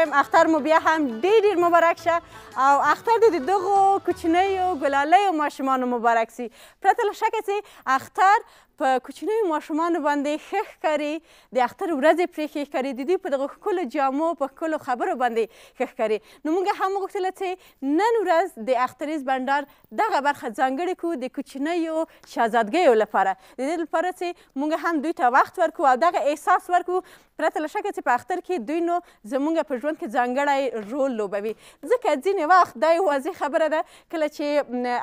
وایم اختر مو بیا هم ډېر مبارک شه او اختر دې د دغو کوچنیو ګلالیو ماشومانو مبارک سي. پرته له شکه چې اختر په کوچنیو ماشومانو باندې ښه ښکاري، د اختر ورځې پرې ښې ښکاري، د دوی په دغو ښکلو جامو په ښکلو خبرو باندې ښه ښکاري. نو موږ هم وغوښتله چې نن ورځ د اختریز بنډار دغه برخه ځانګړې کړو د کوچنیو شهزادګیو لپاره، د دې لپاره چې موږ هم دوی ته وخت ورکړو او دغه احساس ورکړو پرته له شکه چې په اختر کې دوی نو زموږ په ژوند کې ځانګړی رول لوبوي. ځکه ځینې وخت دا یو واضح خبره ده کله چې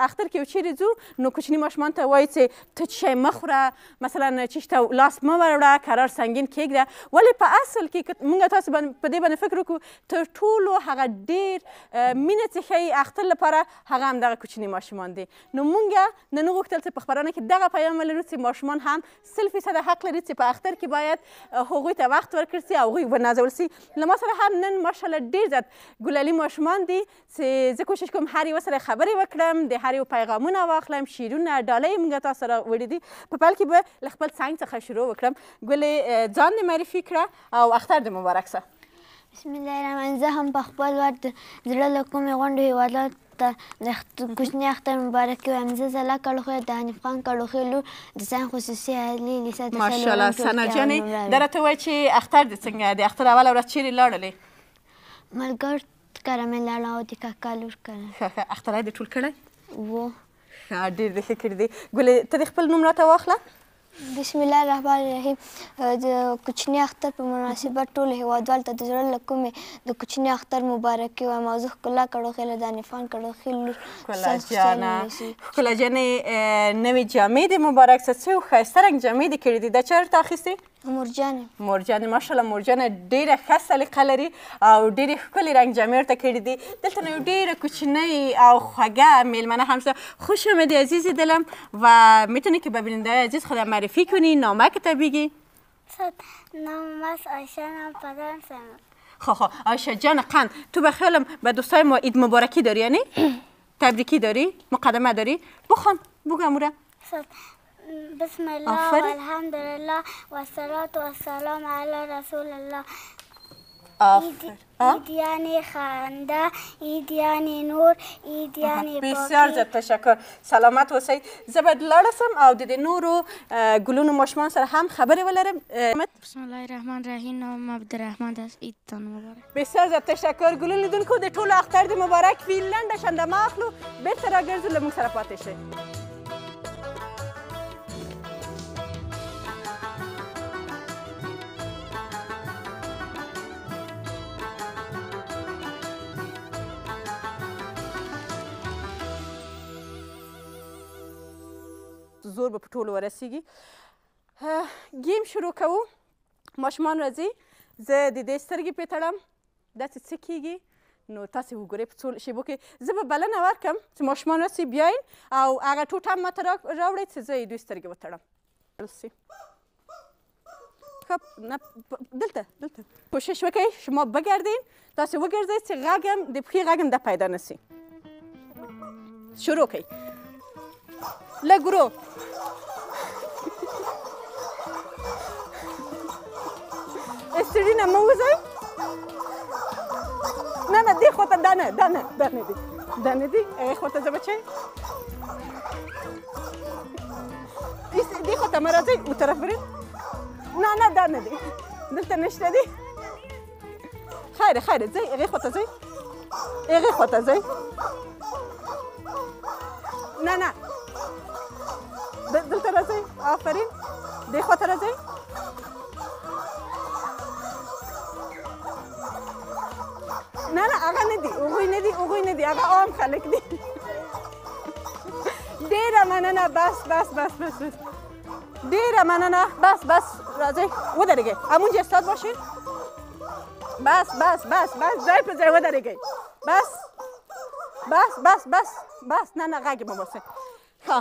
اختر کې چیرې ځو نو کوچني ماشومان ته وایي چې ته څه شی مه خوره، مثلا چیش ته لاس مه وروړه، قرار سنګین کېږده. ولې په اصل کې موږ تاسو په دې باندې فکر وکړو تر ټولو هغه ډېر مینه چې ښیي اختر لپاره هغه همدغه کوچني ماشومان دي. نو موږ نن وغوښتل چې په خپرونه کې دغه پیغام ولرو چې ماشومان هم 100% حق لري چې په اختر کې باید هغوی ته وخت ورکړل سي او هغوی ونازول سي. له ما سره هم نن ماشاءالله ډېر زیات ګلالي ماشومان دي چې زه کوشش کوم هر یو سره خبرې وکړم، د هر یو پیغامونه واخلم، شعرونه ډالۍ موږ تاسو سره وړي دي. په پیل کې به له خپل څنګ څخه شروع وکړم. ګلې ځان دې معرفي کړه او اختر دې مبارک شه. بسم الله الرحمن. زه هم په خپل وخت د زړه له کومې غونډو هېوادوالو ته د کوچني اختر مبارکي وایم. زه زله کړوخی د حنیف خان کړوخی لور د ساین خصوصي عالي لیسه د ماشاءالله ثنا جانې دا راته وایه چې اختر دې څنګه د اختر اوله ورځ چیرې لاړلې؟ ملګرو کره مې لاړم او د کاکا لور کره. ښه ښه اختر دې ټول کړی؟ و ډېر دې ښه کړي دي. ګلې ته دې خپل نوم راته واخله. بسم الله الرحمن الرحیم. د کوچني اختر په مناسبت ټولو هېوادوالو ته د زړه له کومې د کوچني اختر مبارکي وایم او زه ښکلا کړوخی له د حنیف خان کړوخي لور. ښکلا جانه ښکلا جانې نوې جامې دې مبارک شه. څه ښایسته رنګ جامې دې کړي دي. دا چا درته اخیستې؟ مورجانې. مورجانې ماشاءالله مورجانه ډېره ښه سلیقه لري او ډېرې ښکلې رنګ جامې ورته کړي دي. دلته نو یو ډېره کوچنۍ او خوږه میلمنه هم شده. خوش آمدی عزیز دلم و میتونی که به بیننده عزیز خودم معرفی کنی، نامه که بگی؟ نامم است عایشه، نام پدرم سمر. خب عایشه جان قند تو به خیالم به دوستای ما عید مبارکی داری یعنی؟ تبریکی داری؟ مقدمه داری؟ بخوان بگو اموره. بسم الله والحمدلله والصلاة والسلام علی رسول الله. عید یعنی خنده، عید یعنی نور، عید یعنی پاکی. بسیار زیاد تشکر. سلامت اوسئ. زه باید لاړه سم او د دې نورو ګلونو ماشومان سره هم خبرې ولرم. بسم الله الرحمن الرحیم. نامم عبدالرحمن است. عیدتان مبارک. بسیار زیاد تشکر. ګلو لیدونکو د ټولو اختر دې مبارک وي. لنډه شندمه اخلو بېرته راګرځو له موږ سره پاتې شئ. زور به په ټولو ورسیږي. گیم شروع کوو. ماشومان راځي. زه د دې سترګې پرې تړم. داسې څه کېږي نو تاسې وګورئ په څو شیبو کې. زه به بلنه ورکړم چې ماشومان راسي بیاین او هغه ټوټه هم ماته راوړئ چې زه یې دوی سترګې وتړم. دلته کوشش وکړئ شما بگردین. تاسې وګرځئ چې غږم د پښې غږم ده پیدا نسي. شروع کړئ. لږ ورو. ستړي نه مه وځئ. نه نه دې خواته دا نه دا نه دا نه دي دا نه دي هغې خواته ځه بچی. دې خواته مه راځئ او طرف برید. نه نه دا نه دي دلته نشته دي. خیره خیره ځئ هغې خواته ځئ. هغې خواته ځئ. نه نه دلته راځئ. آفرین. دې خواته راځئ. نه نه هغه نه دي هغوی نه دي هغوی نه دي هغه عام خلک دي. ډېره مننه. بس بس بس بس بس ډېره مننه. بس بس راځئ ودرېږئ. همونجا استاد باشین. بس بس بس بس ځای په ځای ودرېږئ. بس بس بس بس بس نه نه غږ مه باسئ. ښه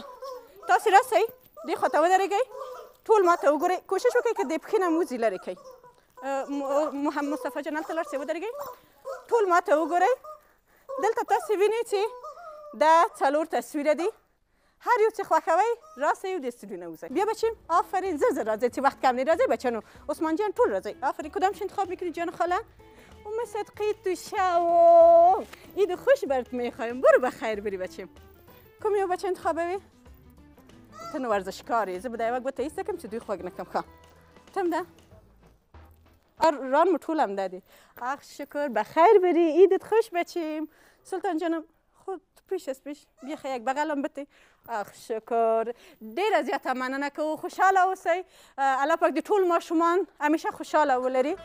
تاسې راسئ دې خواته ودرېږئ. ټول ما ته وګورئ. کوشش وکړئ که د پښې نه موزې لرې کړئ. مصطفی جان هلته لاړ شئ ودرېږئ. ټول ما ته وګورئ. دلته تاسې وینئ چې دا 4 تصویره دي. هر یو چې خوښوئ راسئ او د استودیو نه وځئ. بیا بچیم. آفرین. زر زر راځئ چې وقت کم دی. راځئ بچه‌نو. عثمان جان ټول راځئ. آفرین. کدام انتخاب میکنید جان خاله؟ و صدقی تو شو عید خوش برات میخوایم. برو بخیر بری بچیم. کم یو بچه انتخابوی؟ تن ورزشکاری زه به دا وقت بته ایسته کم چې دوی خوږ نکم. ښه تم ده ران مو ټول هم دادی. آخ شکر بخیر بری عیدت خوش بچیم. سلطان جانم خود پیش از پیش بیا خیلی یک بغلم بتی. آخ شکر ډیره زیاته مننه که خوشحاله اوسئ. الله پاک د ټول ماشومان همیشه خوشحاله ولري.